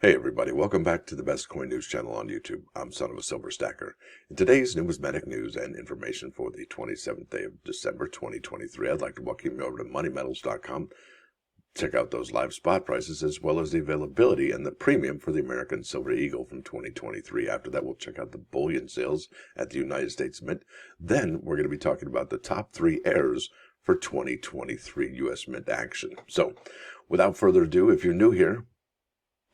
Hey everybody, welcome back to the best coin news channel on YouTube. I'm Son of a Silver Stacker. In today's Numismatic News and Information for the 27th day of December 2023, I'd like to welcome you over to moneymetals.com. Check out those live spot prices as well as the availability and the premium for the American Silver Eagle from 2023. After that, we'll check out the bullion sales at the United States Mint. Then we're going to be talking about the top 3 errors for 2023 U.S. Mint action. So without further ado, if you're new here,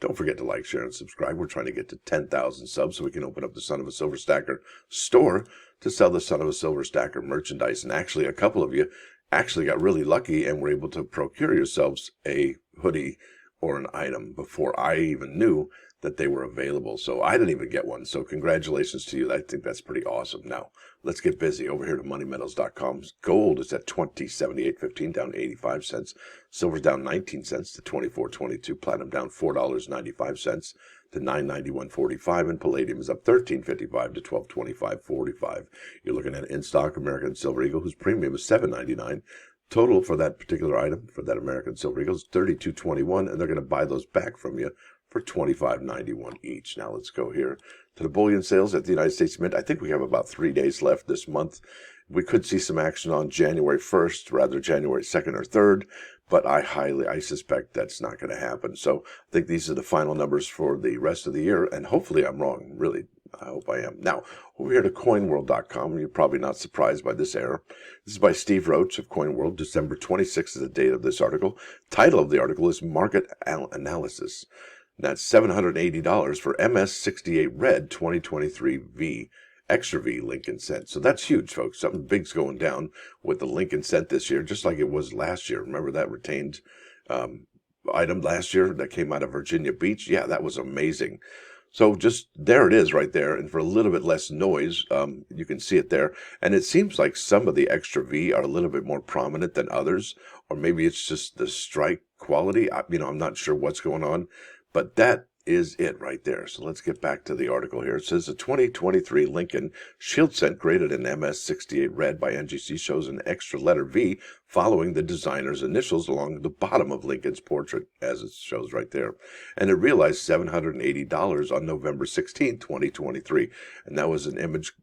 don't forget to like, share, and subscribe. We're trying to get to 10,000 subs so we can open up the Son of a Silver Stacker store to sell the Son of a Silver Stacker merchandise. And actually, a couple of you actually got really lucky and were able to procure yourselves a hoodie or an item before I even knew that they were available. So I didn't even get one. So congratulations to you. I think that's pretty awesome. Now, let's get busy. Over here to moneymetals.com. Gold is at $20.78.15, down 85 cents. Silver's down 19 cents to 24.22. Platinum down $4.95 to 991.45, and palladium is up 13.55 to 1225.45. You're looking at in stock American Silver Eagle, whose premium is $7.99. Total for that particular item, for that American Silver Eagle, is $32.21, and they're going to buy those back from you for $25.91 each. Now let's go here to the bullion sales at the United States Mint. I think we have about 3 days left this month. We could see some action on January 1st, rather January 2nd or 3rd, but I suspect that's not going to happen. So I think these are the final numbers for the rest of the year, and hopefully I'm wrong. Really, I hope I am. Now, over here to coinworld.com, you're probably not surprised by this error. This is by Steve Roach of CoinWorld. December 26th is the date of this article. Title of the article is Market Analysis. That's $780 for MS68 Red 2023 V, Extra V Lincoln Cent. So that's huge, folks. Something big's going down with the Lincoln Cent this year, just like it was last year. Remember that retained item last year that came out of Virginia Beach? Yeah, that was amazing. So just there it is right there. And for a little bit less noise, you can see it there. And it seems like some of the Extra V are a little bit more prominent than others, or maybe it's just the strike quality. I'm not sure what's going on. But that is it right there. So let's get back to the article here. It says the 2023 Lincoln Shield Cent graded in MS68 Red by NGC shows an extra letter V following the designer's initials along the bottom of Lincoln's portrait, as it shows right there. And it realized $780 on November 16, 2023. And that was an image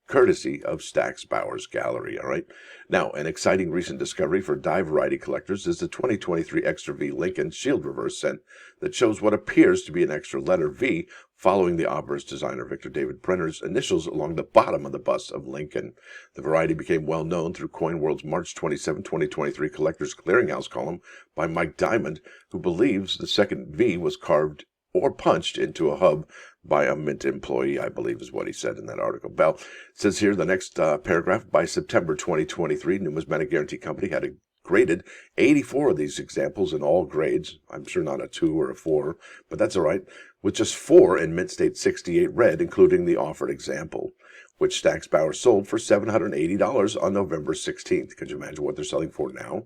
courtesy of Stack's Bowers Gallery. All right. Now, an exciting recent discovery for die variety collectors is the 2023 Extra V Lincoln Shield Reverse Cent that shows what appears to be an extra letter V following the obverse designer Victor David Prender's initials along the bottom of the bust of Lincoln. The variety became well known through CoinWorld's March 27, 2023 Collectors Clearinghouse column by Mike Diamond, who believes the second V was carved or punched into a hub by a Mint employee, I believe is what he said in that article. Bell says here, the next paragraph, by September 2023, Numismatic Guarantee Company had graded 84 of these examples in all grades. I'm sure not a 2 or a 4, but that's all right, with just 4 in Mint State 68 Red, including the offered example, which Stack's Bowers sold for $780 on November 16th. Could you imagine what they're selling for now?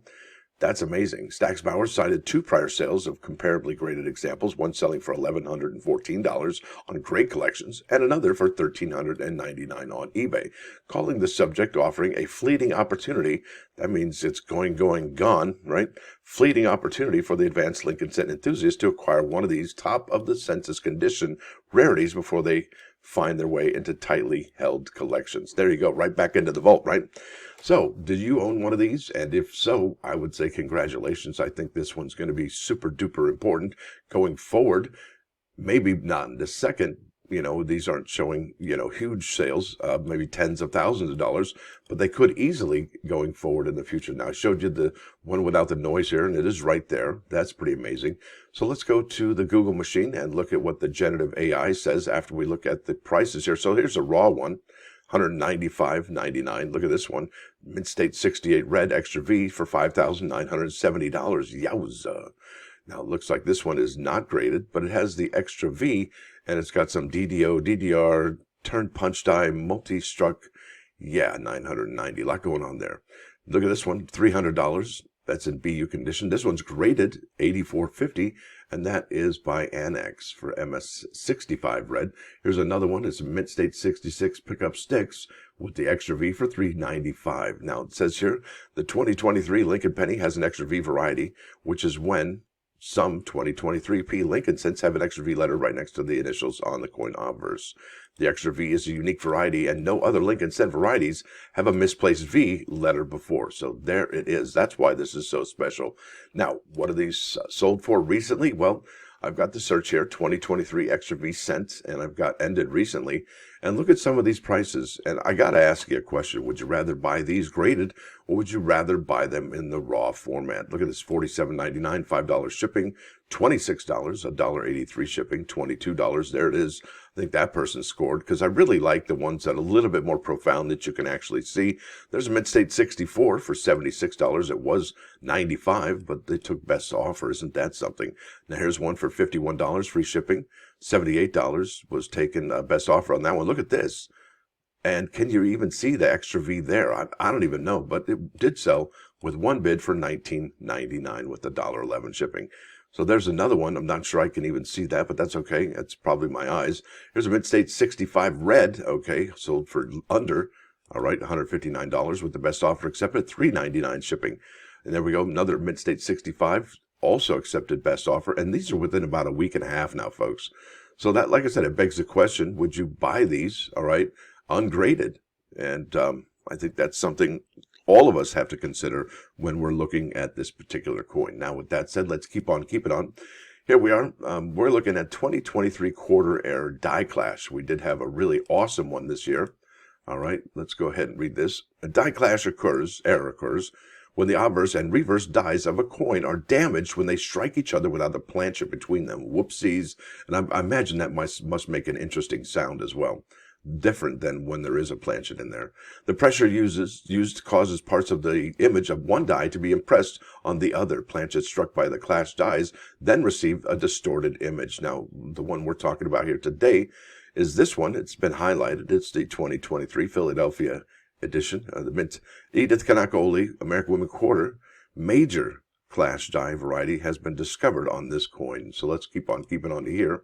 That's amazing. Stack's Bowers cited 2 prior sales of comparably graded examples, one selling for $1,114 on Great Collections and another for $1,399 on eBay, calling the subject offering a fleeting opportunity. That means it's going, gone, right? Fleeting opportunity for the advanced Lincoln Cent enthusiast to acquire one of these top of the census condition rarities before they find their way into tightly held collections. There you go, right back into the vault, right? So, did you own one of these? And if so, I would say congratulations. I think this one's going to be super duper important going forward. Maybe not in the second. These aren't showing, huge sales, maybe tens of thousands of dollars, but they could easily going forward in the future. Now, I showed you the one without the noise here, and it is right there. That's pretty amazing. So let's go to the Google machine and look at what the generative AI says after we look at the prices here. So here's a raw one, $195.99. Look at this one, Mint State 68 Red Extra V for $5,970. Yowza. Now, it looks like this one is not graded, but it has the Extra V, and it's got some DDO, DDR, turned punch die, multi-struck. Yeah, $990. A lot going on there. Look at this one, $300. That's in BU condition. This one's graded $84.50, and that is by Annex for MS65 Red. Here's another one. It's a Mint State 66 Pickup Sticks with the Extra V for $395. Now, it says here, the 2023 Lincoln Penny has an Extra V variety, which is when Some 2023P Lincoln cents have an extra V letter right next to the initials on the coin obverse. The extra V is a unique variety, and no other Lincoln cent varieties have a misplaced V letter before. So there it is. That's why this is so special. Now, what are these sold for recently? Well, I've got the search here, 2023 extra V cents, and I've got ended recently. And look at some of these prices. And I got to ask you a question. Would you rather buy these graded, or would you rather buy them in the raw format? Look at this, $47.99, $5 shipping, $26, $1.83 shipping, $22. There it is. I think that person scored, because I really like the ones that are a little bit more profound that you can actually see. There's a Mid-State 64 for $76. It was $95, but they took best offer. Isn't that something? Now here's one for $51, free shipping. $78 was taken best offer on that one. Look at this. And can you even see the extra V there? I don't even know, but it did sell with one bid for $19.99 with the $1.11 shipping. So there's another one. I'm not sure I can even see that, but that's okay. It's probably my eyes. Here's a Mid-State 65 red. Okay, sold for under, all right, $159 with the best offer accepted, $3.99 shipping. And there we go, another Mid-State 65, also accepted best offer. And these are within about a week and a half now, folks. So that, like I said, it begs the question, would you buy these, all right, ungraded? And I think that's something all of us have to consider when we're looking at this particular coin. Now, with that said, let's keep on keeping on. Here we are. We're looking at 2023 quarter error die clash. We did have a really awesome one this year. All right, let's go ahead and read this. A die clash error occurs when the obverse and reverse dies of a coin are damaged when they strike each other without a planchet between them. Whoopsies. And I imagine that must make an interesting sound as well. Different than when there is a planchet in there. The pressure used causes parts of the image of one die to be impressed on the other. Planchets struck by the clash dies then receive a distorted image. Now, the one we're talking about here today is this one. It's been highlighted. It's the 2023 Philadelphia edition of the Mint Edith Kanakoli American Women Quarter. Major clash die variety has been discovered on this coin. So let's keep on keeping on to here.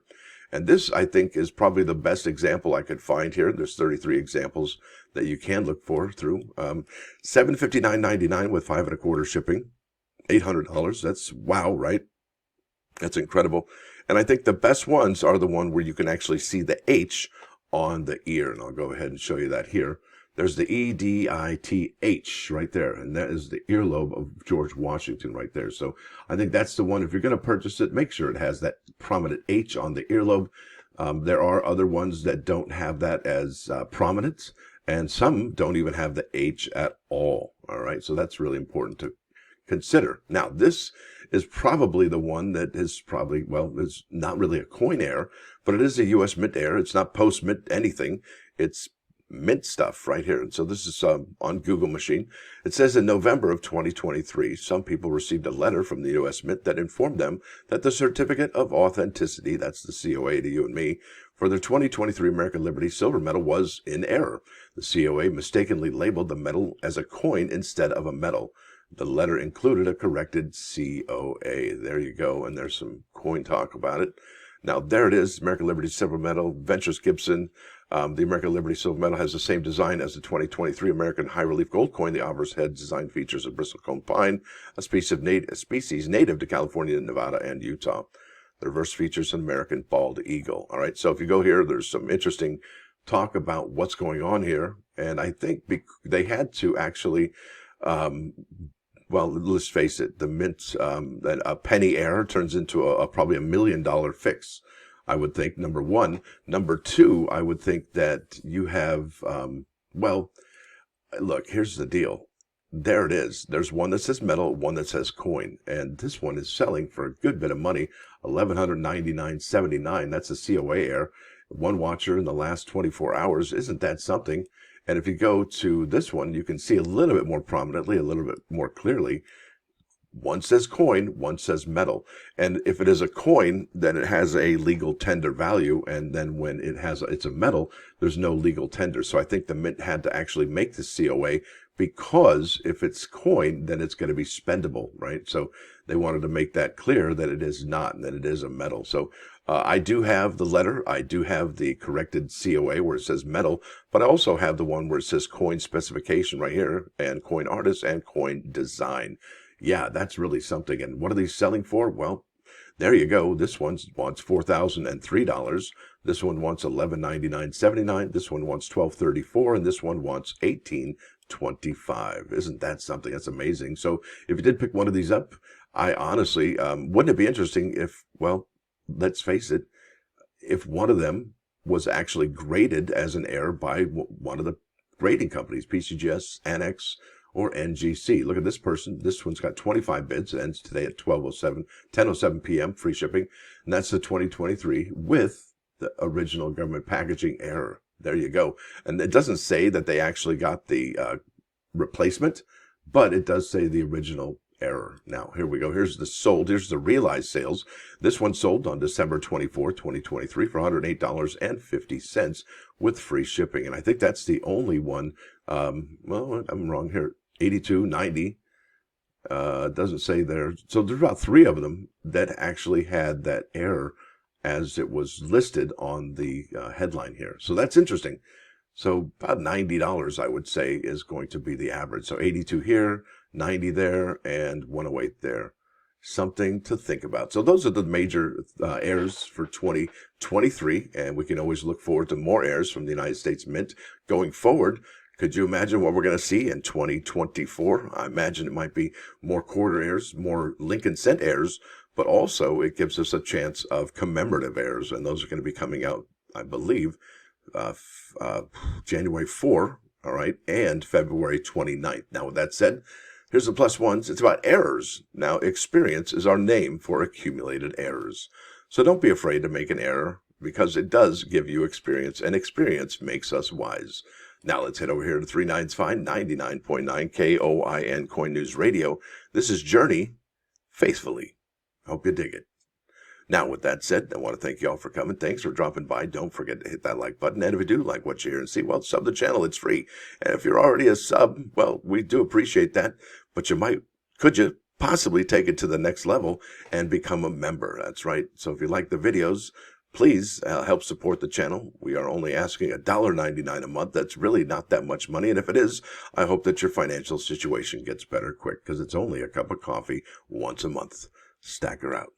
And this, I think, is probably the best example I could find here. There's 33 examples that you can look for through. $759.99 with 5 1/4 shipping. $800. That's wow, right? That's incredible. And I think the best ones are the one where you can actually see the H on the ear. And I'll go ahead and show you that here. There's the EDITH right there, and that is the earlobe of George Washington right there. So I think that's the one. If you're going to purchase it, make sure it has that prominent H on the earlobe. There are other ones that don't have that as prominent, and some don't even have the H at all. All right, so that's really important to consider. Now, this is probably the one that is probably, well, it's not really a coin error, but it is a U.S. Mint error. It's not post-mint anything. It's Mint stuff right here. And so this is on Google machine. It says in November of 2023, some people received a letter from the U.S. Mint that informed them that the certificate of authenticity, that's the COA to you and me, for their 2023 American Liberty silver medal was in error. The COA mistakenly labeled the medal as a coin instead of a medal. The letter included a corrected COA. There you go. And there's some coin talk about it. Now, there it is, American Liberty Silver Medal, Ventures Gibson. The American Liberty Silver Medal has the same design as the 2023 American High Relief Gold Coin. The obverse head design features a bristlecone pine, a species native to California, Nevada, and Utah. The reverse features an American bald eagle. All right, so if you go here, there's some interesting talk about what's going on here. And I think they had to actually... well, let's face it, the Mint, that a penny error turns into probably $1 million fix, I would think, number one. Number two, I would think that you have, well, look, here's the deal. There it is. There's one that says metal, one that says coin. And this one is selling for a good bit of money, $1,199.79. That's a COA error. One watcher in the last 24 hours. Isn't that something? And if you go to this one, you can see a little bit more prominently, a little bit more clearly. One says coin, one says metal. And if it is a coin, then it has a legal tender value. And then when it's a metal, there's no legal tender. So I think the Mint had to actually make the COA, because if it's coin, then it's going to be spendable, right? So they wanted to make that clear that it is not, and that it is a metal. So I do have the letter. I do have the corrected COA where it says metal, but I also have the one where it says coin specification right here, and coin artist and coin design. Yeah, that's really something. And what are these selling for? Well, There you go. This one wants $4,003. This one wants $1199.79. This one wants $1234, and this one wants $1825. Isn't that something? That's amazing. So if you did pick one of these up, I honestly, wouldn't it be interesting if, well, let's face it, if one of them was actually graded as an error by one of the grading companies, PCGS, Annex, or NGC. Look at this person. This one's got 25 bids. It ends today at 10:07 p.m. Free shipping. And that's the 2023 with the original government packaging error. There you go. And it doesn't say that they actually got the replacement, but it does say the original error. Now, here we go. Here's the sold. Here's the realized sales. This one sold on December 24, 2023 for $108.50 with free shipping. And I think that's the only one. Well, I'm wrong here. 82.90. Doesn't say there. So there's about 3 of them that actually had that error as it was listed on the headline here. So that's interesting. So about $90, I would say, is going to be the average. So 82 here, 90 there, and 108 there. Something to think about. So those are the major errors for 2023, and we can always look forward to more errors from the United States Mint going forward. Could you imagine what we're going to see in 2024? I imagine it might be more quarter errors, more Lincoln cent errors, but also it gives us a chance of commemorative errors, and those are going to be coming out, I believe, January 4, all right, and February 29th. Now, with that said, here's the plus ones. It's about errors. Now, experience is our name for accumulated errors. So don't be afraid to make an error, because it does give you experience, and experience makes us wise. Now let's head over here to 39's Fine, 99.9 KOIN Coin News Radio. This is Journey Faithfully. Hope you dig it. Now, with that said, I want to thank you all for coming. Thanks for dropping by. Don't forget to hit that like button. And if you do like what you hear and see, well, sub the channel. It's free. And if you're already a sub, well, we do appreciate that. But could you possibly take it to the next level and become a member? That's right. So if you like the videos, please help support the channel. We are only asking $1.99 a month. That's really not that much money. And if it is, I hope that your financial situation gets better quick, because it's only a cup of coffee once a month. Stacker out.